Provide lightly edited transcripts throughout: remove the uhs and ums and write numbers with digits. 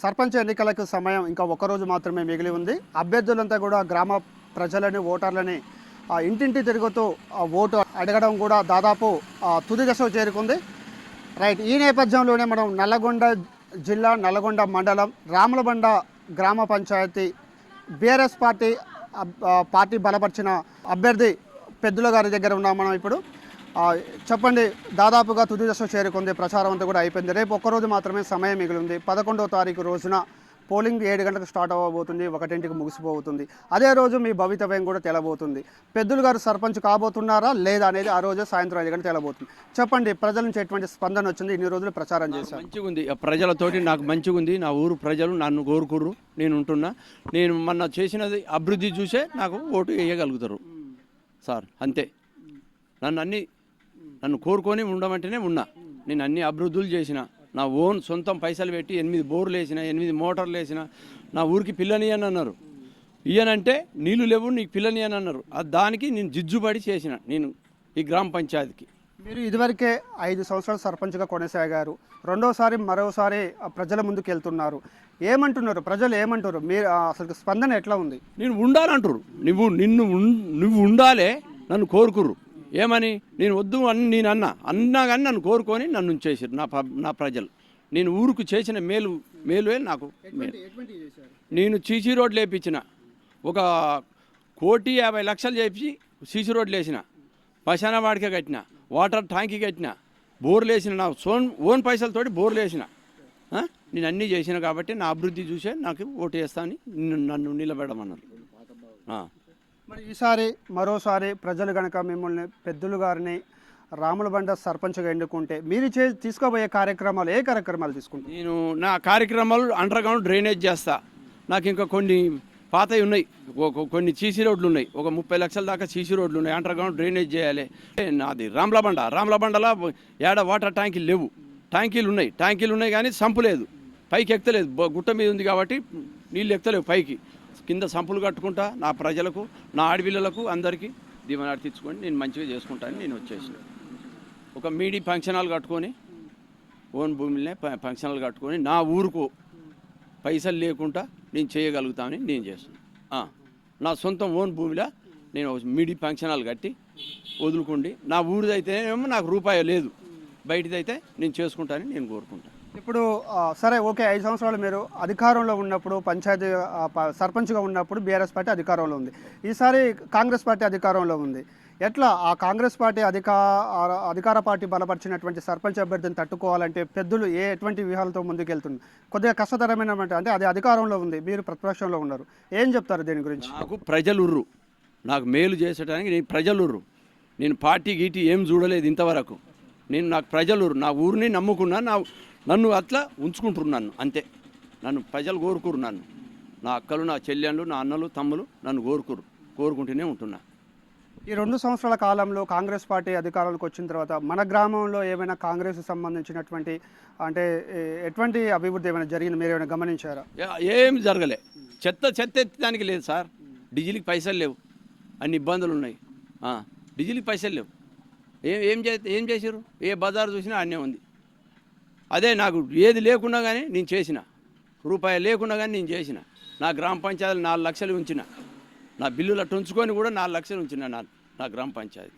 సర్పంచ్ ఎన్నికలకు సమయం ఇంకా ఒక్కరోజు మాత్రమే మిగిలి ఉంది. అభ్యర్థులంతా కూడా గ్రామ ప్రజలని ఓటర్లని ఇంటింటి తిరుగుతూ ఓటు అడగడం కూడా దాదాపు తుది దశలో చేరుకుంది. రైట్, ఈ నేపథ్యంలోనే మనం నల్లగొండ జిల్లా నల్లగొండ మండలం రాములబండ గ్రామ పంచాయతీ బీఆర్ఎస్ పార్టీ బలపరిచిన అభ్యర్థి పెద్దుల గారి దగ్గర ఉన్నాం మనం ఇప్పుడు. చెప్పండి, దాదాపుగా తుది దశ చేరుకుంది, ప్రచారం అంతా కూడా అయిపోయింది. రేపు ఒక్కరోజు మాత్రమే సమయం మిగిలింది. 11వ తారీఖు రోజున పోలింగ్ 7 గంటలకు స్టార్ట్ అవ్వబోతుంది, 1ంటికి ముగిసిపోతుంది. అదే రోజు మీ భవితవ్యం కూడా తెలబోతుంది. పెద్దులు గారు సర్పంచ్ కాబోతున్నారా లేదా అనేది ఆ రోజు సాయంత్రం 5 గంటలకు తెలబోతుంది. చెప్పండి, ప్రజల నుంచి ఎటువంటి స్పందన వచ్చింది? ఇన్ని రోజులు ప్రచారం చేశారు. మంచిగా ఉంది, ప్రజలతోటి నాకు మంచిగా ఉంది. నా ఊరు ప్రజలు నన్ను కోరుకుర్రు, నేను ఉంటున్నా. నేను మొన్న చేసినది అభివృద్ధి చూసే నాకు ఓటు వేయగలుగుతారు సార్, అంతే. నన్ను కోరుకొని ఉండమంటేనే ఉన్నా. నేను అన్ని అభివృద్ధులు చేసిన, నా ఓన్ సొంతం పైసలు పెట్టి 8 బోర్లు వేసిన, 8 మోటార్లు వేసిన. నా ఊరికి పిల్లని అని అన్నారు, ఇయ్యనంటే నీళ్లు లేవు నీకు పిల్లని అని అన్నారు. దానికి నేను జిజ్జుబడి చేసిన నేను ఈ గ్రామ పంచాయతీకి. మీరు ఇదివరకే 5 సంవత్సరాలు సర్పంచ్గా కొనసాగారు, రెండోసారి మరోసారి ప్రజల ముందుకు వెళ్తున్నారు. ఏమంటున్నారు ప్రజలు, ఏమంటారు? మీరు అసలు స్పందన ఎట్లా ఉంది? నేను ఉండాలంటారు. నువ్వు ఉండాలే నన్ను కోరుకుర్రు. ఏమని? నేను వద్దు అని నేను అన్నా కానీ నన్ను కోరుకొని నన్ను ఉంచేసారు నా ప్రజలు. నేను ఊరుకు చేసిన మేలువే నాకు మేలు. నేను సీసీ రోడ్లు వేయించిన, 1,50,00,000 చేపించి సీసీ రోడ్లు వేసిన, పశాన వాడికే కట్టిన, వాటర్ ట్యాంకీ కట్టిన, బోర్లు వేసిన, నా ఓన్ పైసలతోటి బోర్లు వేసిన. నేను అన్నీ చేసిన కాబట్టి నా అభివృద్ధి చూసే నాకు ఓటు వేస్తాను, నన్ను నిలబెడమన్నారు. మరి ఈసారి మరోసారి ప్రజలు కనుక మిమ్మల్ని పెద్దులు గారిని రాములబండ సర్పంచ్గా ఎన్నుకుంటే మీరు తీసుకోబోయే కార్యక్రమాలు, ఏ కార్యక్రమాలు తీసుకుంటారు? నేను నా కార్యక్రమాలు అండర్ గ్రౌండ్ డ్రైనేజ్ చేస్తా. నాకు ఇంకా కొన్ని పాతవి ఉన్నాయి, కొన్ని సీసీ రోడ్లు ఉన్నాయి, 30 లక్షల దాకా సీసీ రోడ్లు ఉన్నాయి. అండర్ గ్రౌండ్ డ్రైనేజ్ చేయాలి. నాది రాములబండలో ఏడ వాటర్ ట్యాంకీలు లేవు. ట్యాంకీలు ఉన్నాయి కానీ సంపు లేదు, పైకి ఎక్కలేదు. గుట్ట మీద ఉంది కాబట్టి నీళ్ళు ఎక్కలేవు పైకి. కింద సంపులు కట్టుకుంటా నా ప్రజలకు, నా ఆడపిల్లలకు అందరికీ దీవెనాడు తెచ్చుకొని నేను మంచిగా చేసుకుంటాను. నేను వచ్చేసిన ఒక మీడి ఫంక్షన్ హాల్ కట్టుకొని, ఓన్ భూమిలో ఫంక్షన్ హాల్ కట్టుకొని నా ఊరుకు పైసలు లేకుండా నేను చేయగలుగుతామని నేను చేస్తున్నాను. నా సొంతం ఓన్ భూమిలో నేను మీడి ఫంక్షన్ హాల్ కట్టి వదులుకోండి. నా ఊరిదైతేనేమో నాకు రూపాయి లేదు, బయటిదైతే నేను చేసుకుంటానని నేను కోరుకుంటాను. ఇప్పుడు సరే, ఓకే, 5 సంవత్సరాలు మీరు అధికారంలో ఉన్నప్పుడు, పంచాయతీ సర్పంచ్గా ఉన్నప్పుడు బీఆర్ఎస్ పార్టీ అధికారంలో ఉంది. ఈసారి కాంగ్రెస్ పార్టీ అధికారంలో ఉంది. ఎట్లా ఆ కాంగ్రెస్ పార్టీ అధికార పార్టీ బలపరిచినటువంటి సర్పంచ్ అభ్యర్థిని తట్టుకోవాలంటే పెద్దలు ఎటువంటి వ్యూహాలతో ముందుకెళ్తుంది? కొద్దిగా కష్టతరమైన అంటే అది అధికారంలో ఉంది, మీరు ప్రతిపక్షంలో ఉన్నారు. ఏం చెప్తారు దీని గురించి? నాకు ప్రజలుర్రు, నాకు మేలు చేసేటానికి నేను ప్రజలుర్రు. నేను పార్టీ గీటీ ఏం చూడలేదు ఇంతవరకు. నాకు ప్రజలుర్రు, నా ఊరిని నమ్ముకున్నా, నన్ను అట్లా ఉంచుకుంటున్నాను అంతే. నన్ను ప్రజలు కోరుకురు, నా అక్కలు, నా చెల్లెళ్ళు, నా అన్నలు, తమ్ములు నన్ను కోరుకుంటూనే ఉంటున్నా. ఈ 2 సంవత్సరాల కాలంలో కాంగ్రెస్ పార్టీ అధికారంలోకి వచ్చిన తర్వాత మన గ్రామంలో ఏమైనా కాంగ్రెస్కి సంబంధించినటువంటి ఎటువంటి అభివృద్ధి ఏమైనా జరిగింది, మీరు ఏమైనా గమనించారా? ఏం జరగలే. చెత్త ఎత్తడానికి లేదు సార్. డీజిల్కి పైసలు లేవు, అన్ని ఇబ్బందులు ఉన్నాయి. డీజిల్కి పైసలు లేవు. ఏం చేశారు? ఏ బజారు చూసినా అన్నే ఉంది. అదే నాకు ఏది లేకున్నా కానీ నేను చేసిన, రూపాయి లేకున్నా కానీ నేను చేసిన. నా గ్రామ పంచాయతీలు 4 లక్షలు ఉంచిన, నా బిల్లులు అట్టు ఉంచుకొని కూడా 4 లక్షలు ఉంచిన నా గ్రామ పంచాయతీ.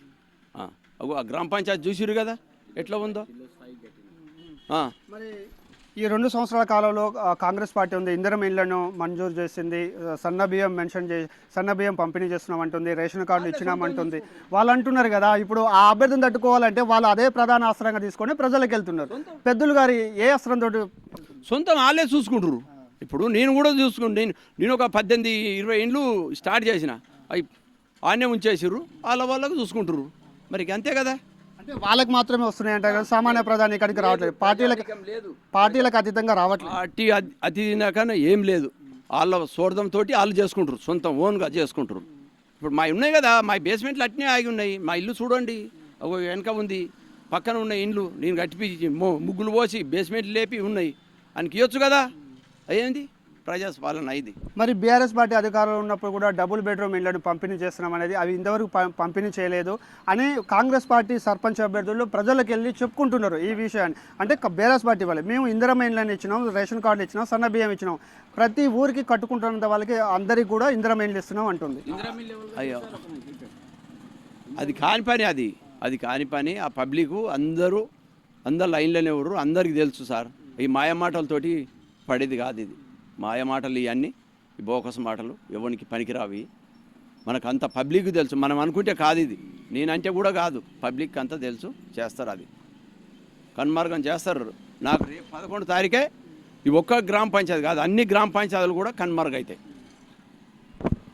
ఆ గ్రామ పంచాయతీ చూసిరు కదా ఎట్లా ఉందో. మరి ఈ 2 సంవత్సరాల కాలంలో కాంగ్రెస్ పార్టీ ఉంది, ఇందిరమ్మ ఇళ్లను మంజూరు చేసింది, సన్నబియ్యం పంపిణీ చేస్తున్నామంటుంది, రేషన్ కార్డులు ఇచ్చినామంటుంది. వాళ్ళు అంటున్నారు కదా, ఇప్పుడు ఆ అభ్యర్థిని తట్టుకోవాలంటే వాళ్ళు అదే ప్రధాన అస్త్రంగా తీసుకొని ప్రజలకు వెళ్తున్నారు. పెద్దలు గారి ఏ అస్త్రంతో? సొంతం వాళ్ళే చూసుకుంటారు. ఇప్పుడు నేను కూడా చూసుకుంటాను. నేను ఒక 18-20 ఇండ్లు స్టార్ట్ చేసిన, అవి ఆనే ఉంచేసారు, వాళ్ళకు చూసుకుంటారు. మరి అంతే కదా. అంటే వాళ్ళకి మాత్రమే వస్తున్నాయి అంటారు కదా, సామాన్య ప్రధాని ఇక్కడికి రావట్లేదు, పార్టీలకు అతీతంగా రావట్లేదు. పార్టీ అతీతంగా ఏం లేదు. వాళ్ళ స్వార్థంతో వాళ్ళు చేసుకుంటారు, సొంతం ఓన్గా చేసుకుంటారు. ఇప్పుడు మా ఉన్నాయి కదా, మా బేస్మెంట్లు అట్నే ఆగి ఉన్నాయి. మా ఇల్లు చూడండి, వెనక ఉంది, పక్కన ఉన్న ఇండ్లు నేను కట్టిపించి ముగ్గులు పోసి బేస్మెంట్లు లేపి ఉన్నాయి. ఆయనకి ఇవ్వచ్చు కదా. అయ్యింది ప్రజాపాలన ఇది. మరి బీఆర్ఎస్ పార్టీ అధికారంలో ఉన్నప్పుడు కూడా డబుల్ బెడ్రూమ్ ఇళ్లను పంపిణీ చేస్తున్నాం అనేది అవి ఇంతవరకు పంపిణీ చేయలేదు అని కాంగ్రెస్ పార్టీ సర్పంచ్ అభ్యర్థులు ప్రజలకు వెళ్ళి చెప్పుకుంటున్నారు ఈ విషయాన్ని. అంటే బీఆర్ఎస్ పార్టీ వాళ్ళు మేము ఇందిరమ్మ ఇళ్ళని ఇచ్చినాం, రేషన్ కార్డులు ఇచ్చినాం, సన్న బియ్యం ఇచ్చినాం, ప్రతి ఊరికి కట్టుకుంటున్నంత వాళ్ళకి అందరికీ కూడా ఇందిరమ్మ ఇళ్ళు ఇస్తున్నాం అంటుంది. అయ్యో అది కాని పని, అది కాని పని. ఆ పబ్లిక్ అందరూ లైన్లోనే ఎవరు, అందరికీ తెలుసు సార్. ఈ మాయమాటలతోటి పడేది కాదు ఇది. మాయమాటలు ఇవన్నీ ఈ బోకస్ మాటలు ఎవరికి పనికిరావి. మనకు అంత పబ్లిక్ తెలుసు. మనం అనుకుంటే కాదు ఇది, నేనంటే కూడా కాదు, పబ్లిక్ అంతా తెలుసు. చేస్తారు, అది కన్మార్గం చేస్తారు. నాకు రేపు 11 తారీఖే ఈ ఒక్క గ్రామ పంచాయతీ కాదు, అన్ని గ్రామ పంచాయతీలు కూడా కన్మార్గం అవుతాయి.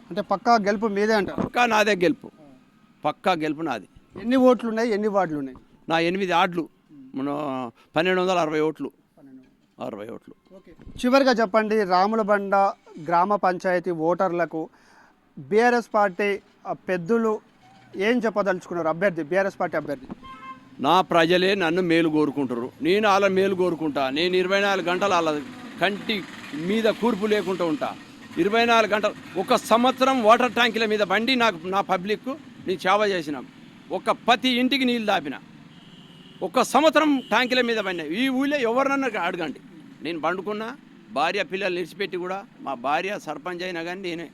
అంటే పక్కా గెలుపు మీదే అంటారు? పక్కా నాదే గెలుపు, పక్కా గెలుపు నాది. ఎన్ని ఓట్లు ఉన్నాయి, ఎన్ని వార్డులు ఉన్నాయి? నా 8 ఆడ్లు, మన 1260 ఓట్లు, 60 ఓట్లు. చివరిగా చెప్పండి, రాములబండ గ్రామ పంచాయతీ ఓటర్లకు బీఆర్ఎస్ పార్టీ పెద్దలు ఏం చెప్పదలుచుకున్నారు? అభ్యర్థి, బీఆర్ఎస్ పార్టీ అభ్యర్థి. నా ప్రజలే నన్ను మేలు కోరుకుంటారు, నేను వాళ్ళ మేలు కోరుకుంటా. నేను 24 గంటలు వాళ్ళ కంటి మీద కూర్పు లేకుండా ఉంటా. 24 గంటలు. ఒక సంవత్సరం వాటర్ ట్యాంకుల మీద బండి నా పబ్లిక్ నేను సేవ చేసిన. ఒక ప్రతి ఇంటికి నీళ్ళు దాపిన. ఒక సంవత్సరం ట్యాంకుల మీద బండి. ఈ ఊళ్ళో ఎవరినన్నా అడగండి. నేను పండుకున్నా, భార్య పిల్లలు నిడిచిపెట్టి కూడా, మా భార్య సర్పంచ్ అయినా కానీ నేనే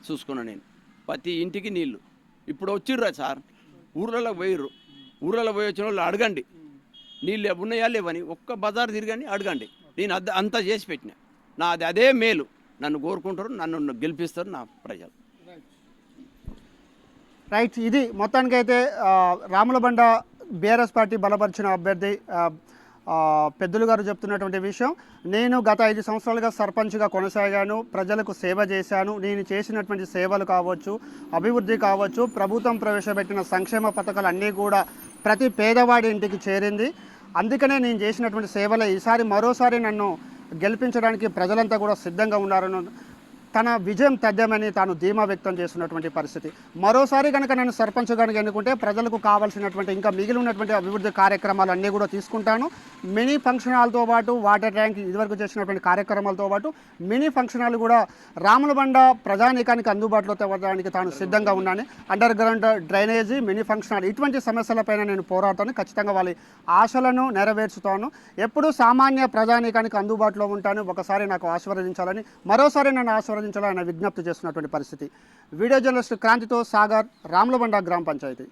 చూసుకున్నా. నేను ప్రతి ఇంటికి నీళ్ళు. ఇప్పుడు వచ్చిర్రా సార్, ఊర్లలో పోయిర్రు, ఊర్లలో పోయి వచ్చిన వాళ్ళు అడగండి నీళ్ళు ఉన్నాయా లేవని. ఒక్క బజార్ తిరగని అడగండి. నేను అంతా చేసి పెట్టిన. నాది అదే మేలు. నన్ను కోరుకుంటారు, నన్ను గెలిపిస్తారు నా ప్రజలు. రైట్, ఇది మొత్తానికైతే రాములబండ బీఆర్ఎస్ పార్టీ బలపరిచిన అభ్యర్థి పెద్దలు గారు చెప్తున్నటువంటి విషయం. నేను గత 5 సంవత్సరాలుగా సర్పంచ్గా కొనసాగాను, ప్రజలకు సేవ చేశాను. నేను చేసినటువంటి సేవలు కావచ్చు, అభివృద్ధి కావచ్చు, ప్రభుత్వం ప్రవేశపెట్టిన సంక్షేమ పథకాలు అన్నీ కూడా ప్రతి పేదవాడి ఇంటికి చేరింది. అందుకనే నేను చేసినటువంటి సేవలే ఈసారి మరోసారి నన్ను గెలిపించడానికి ప్రజలంతా కూడా సిద్ధంగా ఉన్నారని తన విజయం తథ్యమని తాను ధీమా వ్యక్తం చేస్తున్నటువంటి పరిస్థితి. మరోసారి కనుక నేను సర్పంచ్ కనుక ఎన్నుకుంటే ప్రజలకు కావాల్సినటువంటి ఇంకా మిగిలి ఉన్నటువంటి అభివృద్ధి కార్యక్రమాలు అన్నీ కూడా తీసుకుంటాను. మినీ ఫంక్షన్ హాల్తో పాటు వాటర్ ట్యాంక్ ఇదివరకు చేసినటువంటి కార్యక్రమాలతో పాటు మినీ ఫంక్షన్ హాల్ కూడా రాములబండ ప్రజానీకానికి అందుబాటులో తేవడానికి తాను సిద్ధంగా ఉన్నాను. Under ground drainage, mini function hall ఇటువంటి సమస్యలపైన నేను పోరాడతాను. ఖచ్చితంగా వాళ్ళ ఆశలను నెరవేర్చుతాను. ఎప్పుడూ సామాన్య ప్రజానీకానికి అందుబాటులో ఉంటాను. ఒకసారి నాకు ఆశీర్వదించాలని, మరోసారి నన్ను ఆశీర్వదించాలని విజ్ఞప్తి చేస్తున్నటువంటి పరిస్థితి. వీడియో జర్నలిస్ట్ క్రాంతితో సాగర్, రాములబండ గ్రామ పంచాయతీ.